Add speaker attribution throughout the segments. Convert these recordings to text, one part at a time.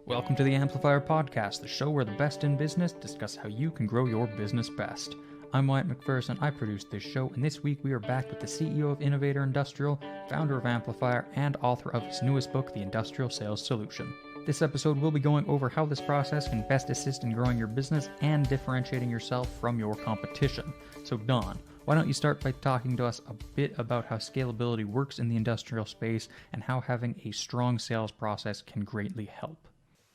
Speaker 1: Welcome to the Amplifier Podcast, the show where the best in business discuss how you can grow your business best. I'm Wyatt McPherson, I produce this show, and this week we are back with the CEO of Innovator Industrial, founder of Amplifier, and author of his newest book, The Industrial Sales Solution. This episode will be going over how this process can best assist in growing your business and differentiating yourself from your competition. So Don, why don't you start by talking to us a bit about how scalability works in the industrial space and how having a strong sales process can greatly help.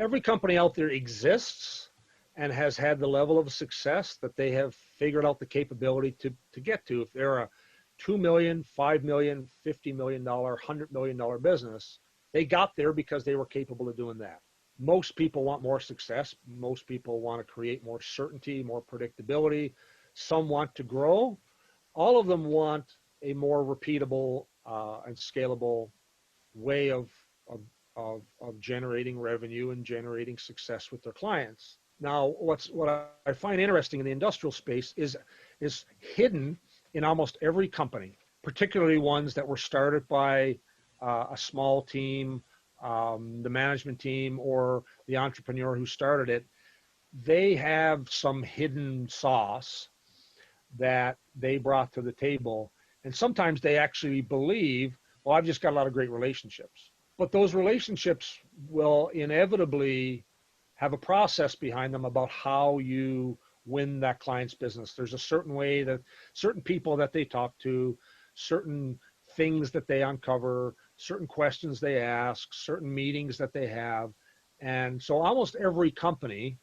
Speaker 2: Every company out there exists and has had the level of success that they have figured out the capability to get to. If they're a $2 million, $5 million, $50 million, $100 million business, they got there because they were capable of doing that. Most people want more success. Most people want to create more certainty, more predictability. Some want to grow. All of them want a more repeatable and scalable way of generating revenue and generating success with their clients. Now, what I find interesting in the industrial space is hidden in almost every company, particularly ones that were started by a small team, the management team, or the entrepreneur who started it. They have some hidden sauce that they brought to the table. And sometimes they actually believe, well, I've just got a lot of great relationships. But those relationships will inevitably have a process behind them about how you win that client's business. There's a certain way that certain people that they talk to, certain things that they uncover, certain questions they ask, certain meetings that they have. And so almost every company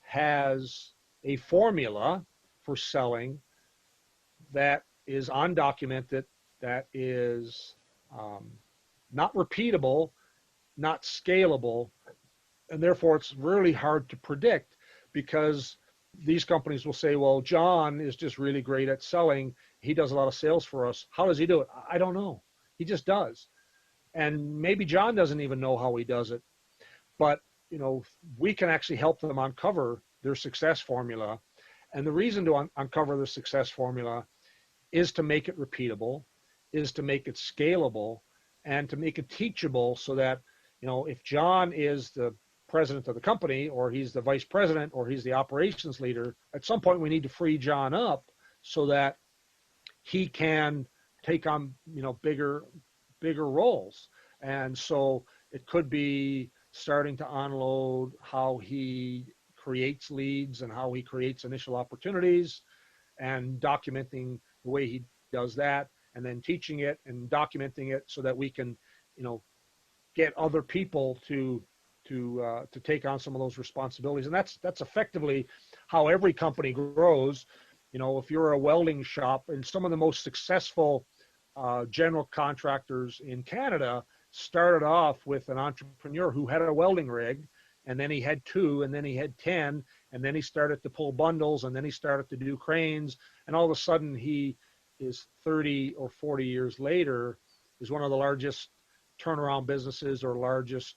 Speaker 2: has a formula for selling that is undocumented, that is not repeatable, not scalable, and therefore it's really hard to predict because these companies will say, well, John is just really great at selling. He does a lot of sales for us. How does he do it? I don't know. He just does. And maybe John doesn't even know how he does it. But, we can actually help them uncover their success formula. And the reason to uncover the success formula is to make it repeatable, is to make it scalable, and to make it teachable so that, if John is the president of the company, or he's the vice president, or he's the operations leader, at some point we need to free John up so that he can take on, bigger roles. And so it could be starting to unload how he creates leads and how he creates initial opportunities and documenting the way he does that, and then teaching it and documenting it so that we can, get other people to take on some of those responsibilities. And that's effectively how every company grows. If you're a welding shop, and some of the most successful general contractors in Canada started off with an entrepreneur who had a welding rig, and then he had 2, and then he had 10, and then he started to pull bundles, and then he started to do cranes, and all of a sudden he is 30 or 40 years later is one of the largest turnaround businesses or largest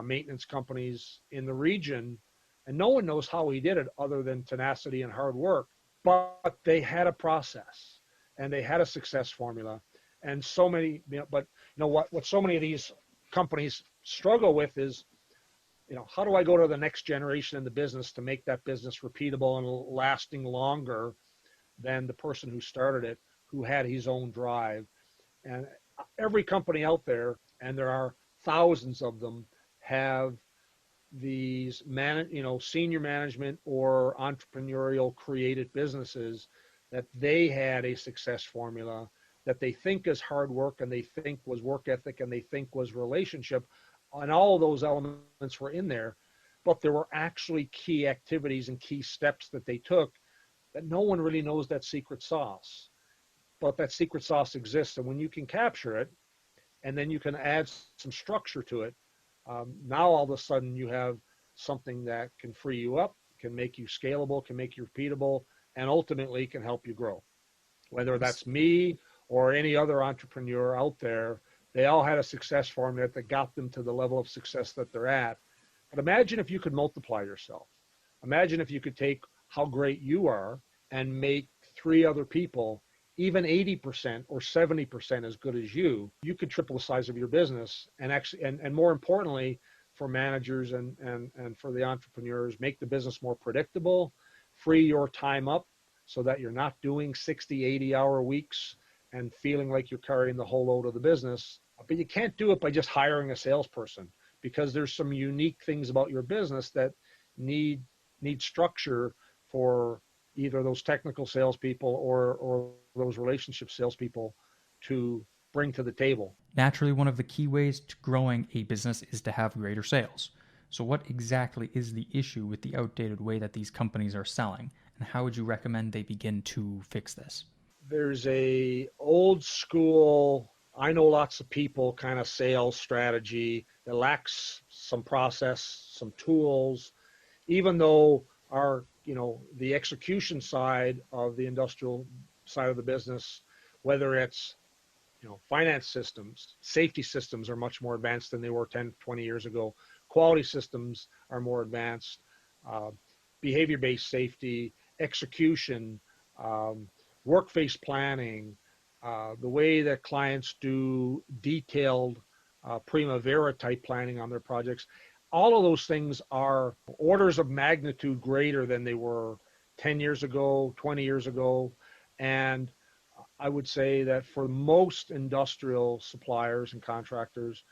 Speaker 2: maintenance companies in the region. And no one knows how he did it other than tenacity and hard work. But they had a process and they had a success formula. And so many, what so many of these companies struggle with is, how do I go to the next generation in the business to make that business repeatable and lasting longer than the person who started it, who had his own drive. And every company out there, and there are thousands of them, have these senior management or entrepreneurial created businesses that they had a success formula that they think is hard work, and they think was work ethic, and they think was relationship, and all of those elements were in there. But there were actually key activities and key steps that they took that no one really knows that secret sauce. But that secret sauce exists, and when you can capture it, and then you can add some structure to it, now all of a sudden you have something that can free you up, can make you scalable, can make you repeatable, and ultimately can help you grow. Whether that's me or any other entrepreneur out there, they all had a success formula that got them to the level of success that they're at. But imagine if you could multiply yourself. Imagine if you could take how great you are and make 3 other people even 80% or 70% as good as you could triple the size of your business. And actually, and more importantly, for managers and for the entrepreneurs, make the business more predictable, free your time up so that you're not doing 60, 80-hour weeks and feeling like you're carrying the whole load of the business. But you can't do it by just hiring a salesperson, because there's some unique things about your business that need structure for either those technical salespeople or those relationship salespeople to bring to the table.
Speaker 1: Naturally, one of the key ways to growing a business is to have greater sales. So what exactly is the issue with the outdated way that these companies are selling, and how would you recommend they begin to fix this?
Speaker 2: There's a old school, I know lots of people kind of sales strategy that lacks some process, some tools, even though our, the execution side of the industrial side of the business, whether it's, finance systems, safety systems are much more advanced than they were 10, 20 years ago. Quality systems are more advanced. Behavior-based safety, execution, work-face planning, the way that clients do detailed Primavera type planning on their projects. All of those things are orders of magnitude greater than they were 10 years ago, 20 years ago. And I would say that for most industrial suppliers and contractors,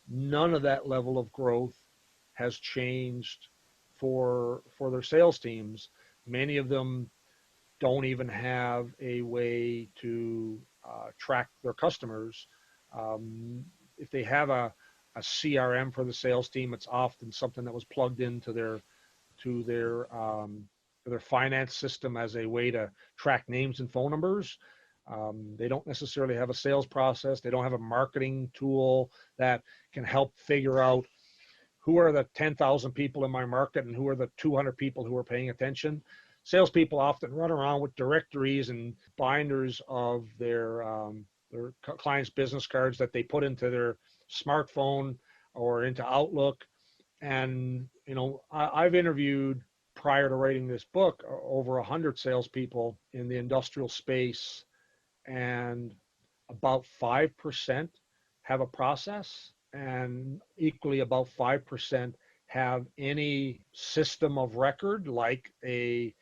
Speaker 2: none of that level of growth has changed for their sales teams. Many of them don't even have a way to track their customers. If they have a CRM for the sales team, it's often something that was plugged into their finance system as a way to track names and phone numbers. They don't necessarily have a sales process. They don't have a marketing tool that can help figure out who are the 10,000 people in my market and who are the 200 people who are paying attention. Salespeople often run around with directories and binders of their clients' business cards that they put into their smartphone or into Outlook. And, I've interviewed, prior to writing this book, over 100 salespeople in the industrial space, and about 5% have a process, and equally about 5% have any system of record, like a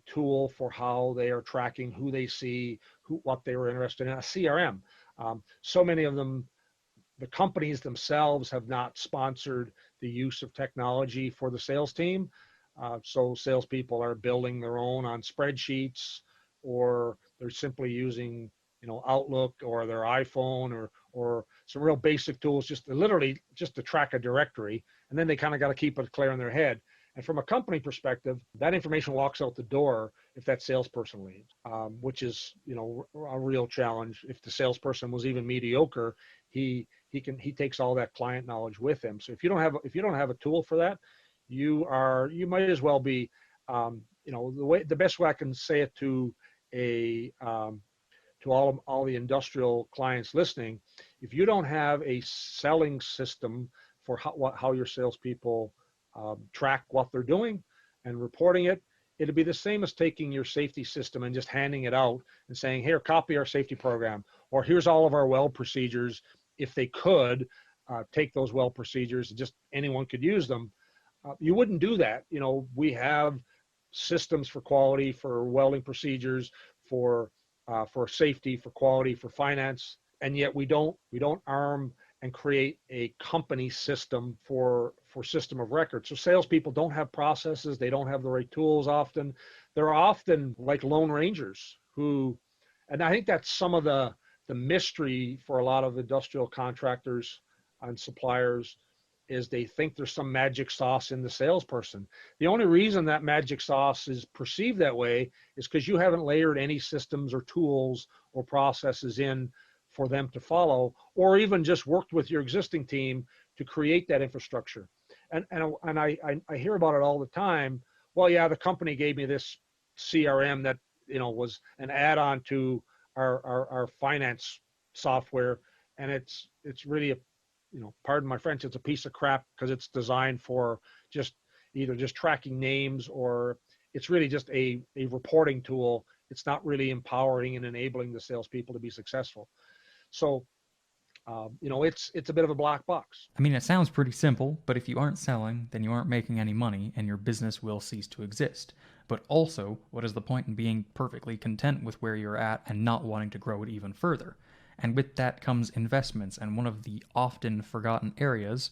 Speaker 2: tool for how they are tracking who they see, what they were interested in, a CRM. So many of them, the companies themselves have not sponsored the use of technology for the sales team. So salespeople are building their own on spreadsheets, or they're simply using, Outlook or their iPhone or some real basic tools, just to track a directory. And then they kind of got to keep it clear in their head. And from a company perspective, that information walks out the door if that salesperson leaves, which is, a real challenge. If the salesperson was even mediocre, he takes all that client knowledge with him. So if you don't have a tool for that, you might as well be, the best way I can say it to to all the industrial clients listening, if you don't have a selling system for how your salespeople track what they're doing and reporting it, it'd be the same as taking your safety system and just handing it out and saying, here, copy our safety program, or here's all of our weld procedures. If they could take those weld procedures, just anyone could use them. You wouldn't do that. We have systems for quality, for welding procedures, for safety, for quality, for finance, and yet we don't arm and create a company system for system of record. So salespeople don't have processes. They don't have the right tools often. They're often like lone rangers and I think that's some of the mystery for a lot of industrial contractors and suppliers, is they think there's some magic sauce in the salesperson. The only reason that magic sauce is perceived that way is because you haven't layered any systems or tools or processes in for them to follow, or even just worked with your existing team to create that infrastructure. And I hear about it all the time. Well, yeah, the company gave me this CRM that was an add-on to our finance software, and it's really pardon my French, it's a piece of crap, because it's designed for either just tracking names, or it's really just a reporting tool. It's not really empowering and enabling the salespeople to be successful. So It's a bit of a black box.
Speaker 1: I mean, it sounds pretty simple, but if you aren't selling, then you aren't making any money and your business will cease to exist. But also, what is the point in being perfectly content with where you're at and not wanting to grow it even further? And with that comes investments, and one of the often forgotten areas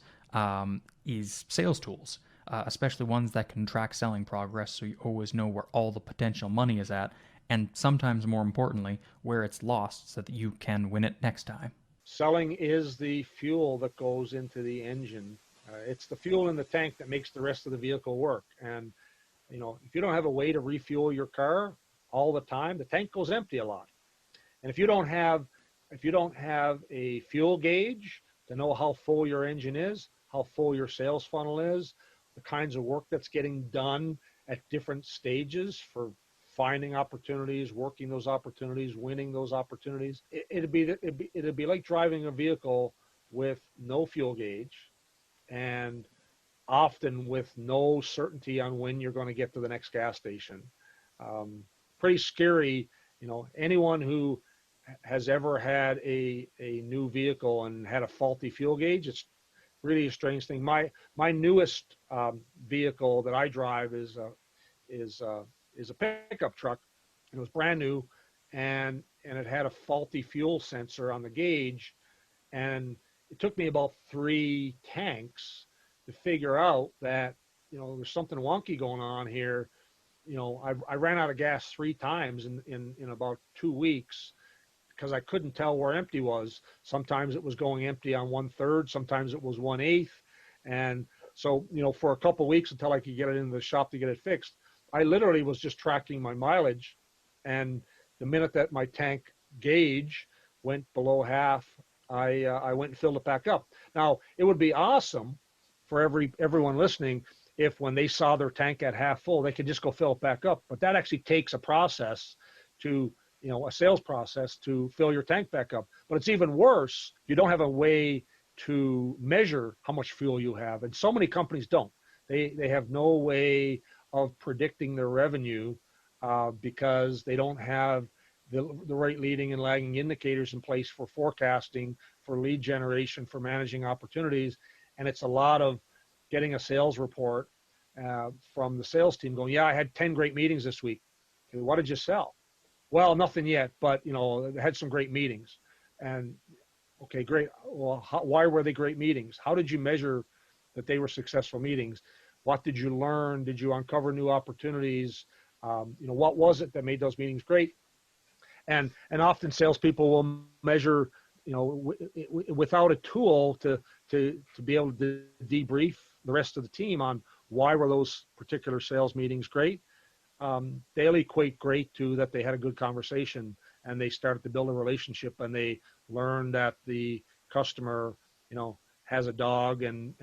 Speaker 1: is sales tools, especially ones that can track selling progress so you always know where all the potential money is at, and sometimes more importantly, where it's lost so that you can win it next time.
Speaker 2: Selling is the fuel that goes into the engine. It's the fuel in the tank that makes the rest of the vehicle work. And, if you don't have a way to refuel your car all the time, the tank goes empty a lot. And if you don't have a fuel gauge to know how full your engine is, how full your sales funnel is, the kinds of work that's getting done at different stages for finding opportunities, working those opportunities, winning those opportunities. It'd be like driving a vehicle with no fuel gauge and often with no certainty on when you're going to get to the next gas station. Pretty scary. Anyone who has ever had a new vehicle and had a faulty fuel gauge, it's really a strange thing. My newest vehicle that I drive is a pickup truck. It was brand new, and it had a faulty fuel sensor on the gauge, and it took me about 3 tanks to figure out that there's something wonky going on here. I ran out of gas 3 times in about 2 weeks because I couldn't tell where empty was. Sometimes it was going empty on 1/3, sometimes it was 1/8, and so for a couple of weeks until I could get it into the shop to get it fixed, I literally was just tracking my mileage, and the minute that my tank gauge went below half, I went and filled it back up. Now, it would be awesome for everyone listening if when they saw their tank at half full, they could just go fill it back up. But that actually takes a process to, a sales process to fill your tank back up. But it's even worse. You don't have a way to measure how much fuel you have. And so many companies don't. They have no way of predicting their revenue because they don't have the right leading and lagging indicators in place for forecasting, for lead generation, for managing opportunities. And it's a lot of getting a sales report from the sales team going, yeah, I had 10 great meetings this week. Okay, what did you sell? Well, nothing yet, but I had some great meetings. And okay, great. Well, why were they great meetings? How did you measure that they were successful meetings? What did you learn? Did you uncover new opportunities? What was it that made those meetings great? And often salespeople will measure, without a tool to be able to debrief the rest of the team on why were those particular sales meetings great. They'll equate great to that they had a good conversation and they started to build a relationship and they learned that the customer, has a dog and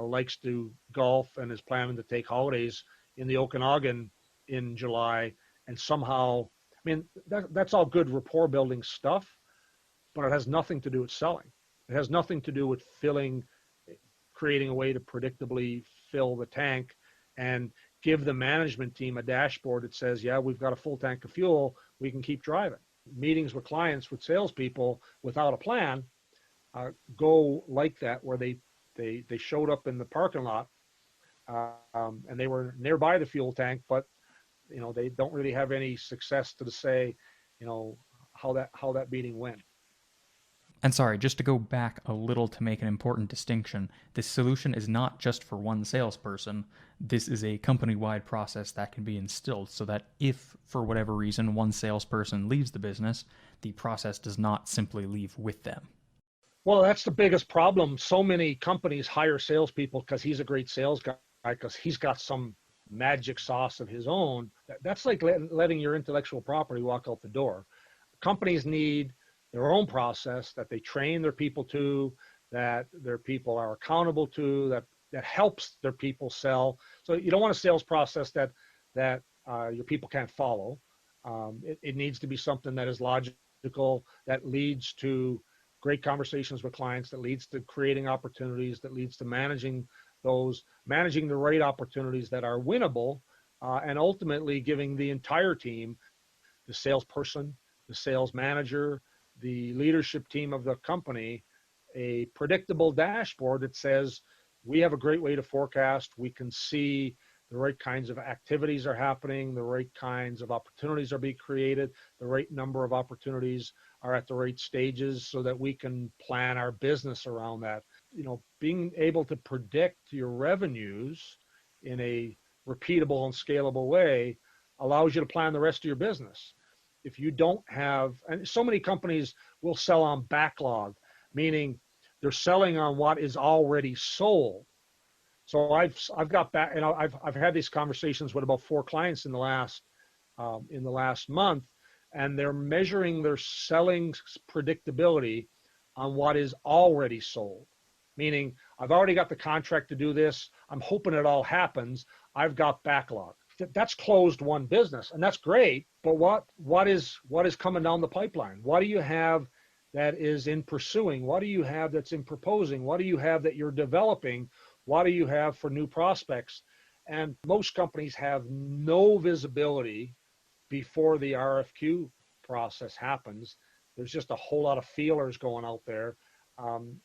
Speaker 2: likes to golf and is planning to take holidays in the Okanagan in July. And somehow, that's all good rapport building stuff, but it has nothing to do with selling. It has nothing to do with creating a way to predictably fill the tank and give the management team a dashboard that says, yeah, we've got a full tank of fuel, we can keep driving. Meetings with clients, with salespeople without a plan go like that, where they showed up in the parking lot and they were nearby the fuel tank, but they don't really have any success to say, how that meeting went.
Speaker 1: And sorry, just to go back a little to make an important distinction, this solution is not just for one salesperson. This is a company-wide process that can be instilled so that if, for whatever reason, one salesperson leaves the business, the process does not simply leave with them.
Speaker 2: Well, that's the biggest problem. So many companies hire salespeople because he's a great sales guy, because he's got some magic sauce of his own. That's like letting your intellectual property walk out the door. Companies need their own process that they train their people to, that their people are accountable to, that helps their people sell. So you don't want a sales process that your people can't follow. It needs to be something that is logical, that leads to great conversations with clients, that leads to creating opportunities, that leads to managing the right opportunities that are winnable, and ultimately giving the entire team, the salesperson, the sales manager, the leadership team of the company, a predictable dashboard that says, we have a great way to forecast. We can see the right kinds of activities are happening, the right kinds of opportunities are being created, the right number of opportunities are at the right stages so that we can plan our business around that. Being able to predict your revenues in a repeatable and scalable way allows you to plan the rest of your business. If you don't have, and so many companies will sell on backlog, meaning they're selling on what is already sold. So I've got back, I've had these conversations with about 4 clients in the last month, and they're measuring their selling predictability on what is already sold. Meaning, I've already got the contract to do this. I'm hoping it all happens. I've got backlog. That's closed one business, and that's great. But what is coming down the pipeline? What do you have that is in pursuing? What do you have that's in proposing? What do you have that you're developing? What do you have for new prospects? And most companies have no visibility before the RFQ process happens. There's just a whole lot of feelers going out there, and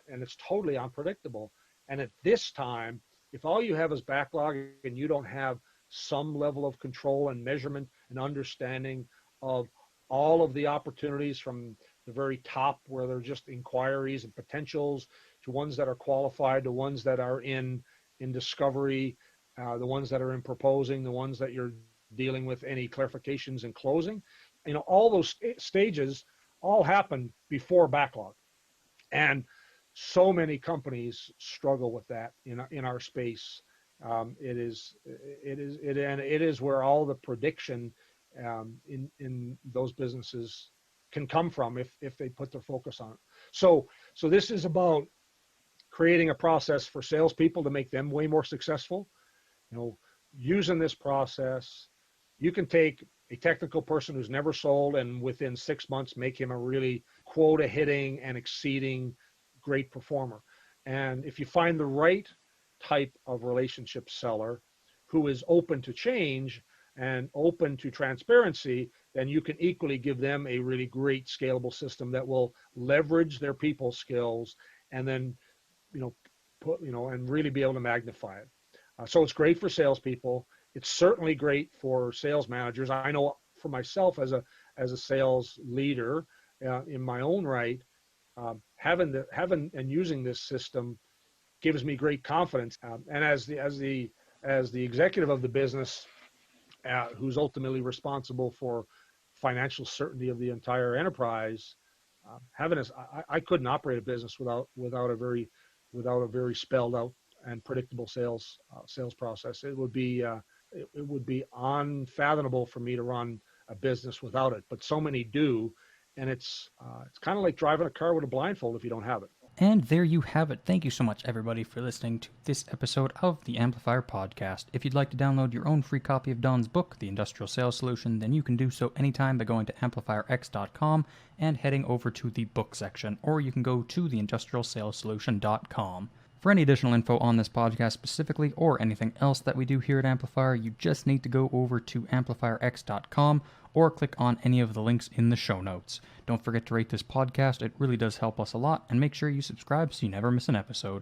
Speaker 2: it's totally unpredictable. And at this time, if all you have is backlog and you don't have some level of control and measurement and understanding of all of the opportunities from the very top, where they're just inquiries and potentials, to ones that are qualified, to ones that are in discovery, the ones that are in proposing, the ones that you're dealing with any clarifications and closing. All those stages all happen before backlog. And so many companies struggle with that in our space. It is where all the prediction in those businesses can come from if they put their focus on it. So this is about creating a process for salespeople to make them way more successful. Using this process, you can take a technical person who's never sold and within 6 months make him a really quota hitting and exceeding great performer. And if you find the right type of relationship seller who is open to change and open to transparency, then you can equally give them a really great scalable system that will leverage their people skills and then and really be able to magnify it. So it's great for salespeople. It's certainly great for sales managers. I know for myself as a sales leader in my own right, having and using this system gives me great confidence. And as the executive of the business, who's ultimately responsible for financial certainty of the entire enterprise, I couldn't operate a business without a very spelled out and predictable sales process. It would be unfathomable for me to run a business without it, but so many do, and it's kind of like driving a car with a blindfold if you don't have it.
Speaker 1: And there you have it. Thank you so much, everybody, for listening to this episode of the Amplifier Podcast. If you'd like to download your own free copy of Don's book, The Industrial Sales Solution, then you can do so anytime by going to amplifierx.com and heading over to the book section, or you can go to theindustrialsalessolution.com. For any additional info on this podcast specifically, or anything else that we do here at Amplifier, you just need to go over to amplifierx.com or click on any of the links in the show notes. Don't forget to rate this podcast. It really does help us a lot, and make sure you subscribe so you never miss an episode.